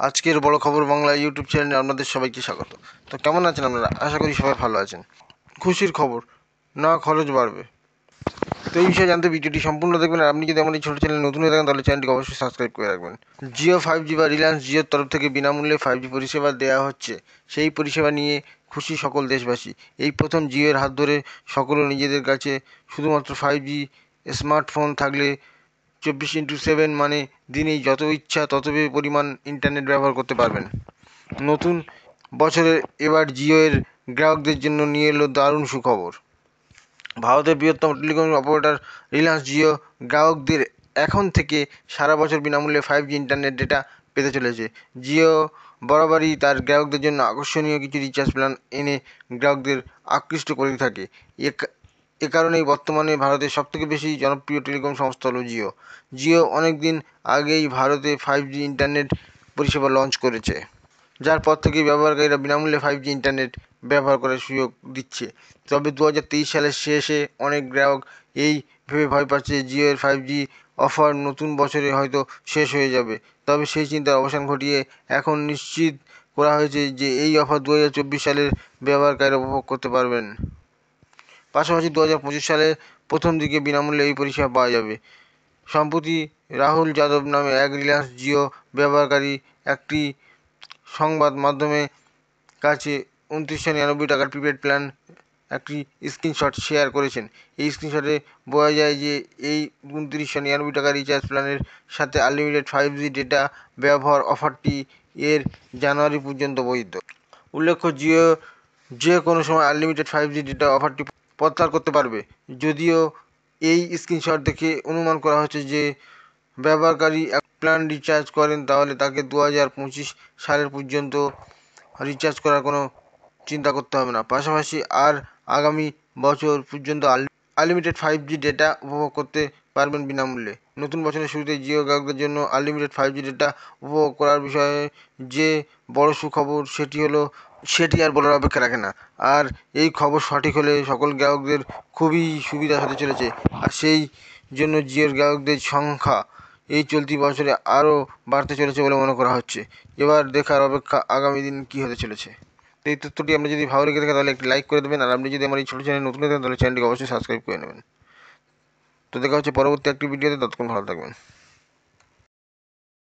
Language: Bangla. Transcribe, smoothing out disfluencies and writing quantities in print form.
আজকের বড় খবর বাংলা ইউটিউব চ্যানেলে আপনাদের সবাইকে স্বাগত। তো কেমন আছেন আপনারা? আশা করি সবাই ভালো আছেন। খুশির খবর, না খরচ বাড়বে। তো এই বিষয়ে জানতে ভিডিওটি সম্পূর্ণ দেখবেন। আর আপনি যদি আমার এই ছোটো চ্যানেলে নতুন হয়ে থাকেন তাহলে চ্যানেলটিকে অবশ্যই সাবস্ক্রাইব করে রাখবেন। জিও 5G বা রিলায়েন্স জিওর তরফ থেকে বিনামূল্যে 5G পরিষেবা দেওয়া হচ্ছে। সেই পরিষেবা নিয়ে খুশি সকল দেশবাসী। এই প্রথম জিওর হাত ধরে সকলে নিজেদের কাছে শুধুমাত্র 5G স্মার্টফোন থাকলে 24x7 মানে দিনেই যত ইচ্ছা তত পরিমাণ ইন্টারনেট ব্যবহার করতে পারবেন। নতুন বছরের এবার জিওর গ্রাহকদের জন্য নিয়ে এলো দারুণ সুখবর। ভারতের বৃহত্তম টেলিকম অপারেটর রিলায়েন্স জিও গ্রাহকদের এখন থেকে সারা বছর বিনামূল্যে 5G ইন্টারনেট ডেটা পেতে চলেছে। জিও বরাবরই তার গ্রাহকদের জন্য আকর্ষণীয় কিছু রিচার্জ প্ল্যান এনে গ্রাহকদের আকৃষ্ট করে থাকে। এ কারণেই বর্তমানে ভারতের সবথেকে বেশি জনপ্রিয় টেলিকম সংস্থা হলো জিও। জিও অনেক দিন আগেই ভারতে 5G ইন্টারনেট পরিষেবা লঞ্চ করেছে, যার পর থেকেই ব্যবহারকারীরা বিনামূল্যে 5G ইন্টারনেট ব্যবহার করার সুযোগ দিচ্ছে। তবে 2023 সালের শেষে অনেক গ্রাহক এই ভেবে ভয় পাচ্ছে জিওর 5G অফার নতুন বছরে হয়তো শেষ হয়ে যাবে। তবে সেই চিন্তার অবসান ঘটিয়ে এখন নিশ্চিত করা হয়েছে যে এই অফার 2024 সালের ব্যবহারকারীরা উপভোগ করতে পারবেন। পাশাপাশি 2025 সালের প্রথম দিকে বিনামূল্যে এই পরিষেবা পাওয়া যাবে। সম্প্রতি রাহুল যাদব নামে এক রিলায়েন্স জিও ব্যবহারকারী একটি সংবাদ মাধ্যমের কাছে 2999 টাকার প্রিপেড প্ল্যান একটি স্ক্রিনশট শেয়ার করেছেন। এই স্ক্রিনশটে বোঝা যায় যে এই 2999 টাকা রিচার্জ প্ল্যানের সাথে আনলিমিটেড 5G ডেটা ব্যবহার অফারটি এর জানুয়ারি পর্যন্ত বৈধ। উল্লেখ্য, জিও যে কোনো সময় আনলিমিটেড 5G ডেটা অফারটি প্রত্যাহার করতে পারবে। যদিও এই স্ক্রিনশট দেখে অনুমান করা হচ্ছে যে ব্যবহারকারী এক প্ল্যান রিচার্জ করেন তাহলে তাকে 2025 সালের পর্যন্ত রিচার্জ করার কোনো চিন্তা করতে হবে না। পাশাপাশি আর আগামী বছর পর্যন্ত আনলিমিটেড 5G ডেটা উপভোগ করতে পারবেন বিনামূল্যে। নতুন বছরের শুরুতে জিও গ্রাহকদের জন্য আনলিমিটেড 5G ডেটা উপভোগ করার বিষয়ে যে বড় সুখবর সেটি আর বলার অপেক্ষা রাখে না। আর এই খবর সঠিক হলে সকল গ্রাহকদের খুবই সুবিধা হতে চলেছে। আর সেই জন্য জিওর গ্রাহকদের সংখ্যা এই চলতি বছরে আরও বাড়তে চলেছে বলে মনে করা হচ্ছে। এবার দেখার অপেক্ষা আগামী দিন কী হতে চলেছে। তো এই তথ্যটি আপনি যদি ভালো লেগে থাকে তাহলে একটি লাইক করে দেবেন। আর আপনি যদি আমার এই ছোটো চ্যানেল নতুন হয়ে থাকেন তাহলে চ্যানেলটিকে অবশ্যই সাবস্ক্রাইব করে নেবেন। তো দেখা হচ্ছে পরবর্তী একটি ভিডিওতে। ততক্ষণ ভালো থাকবেন।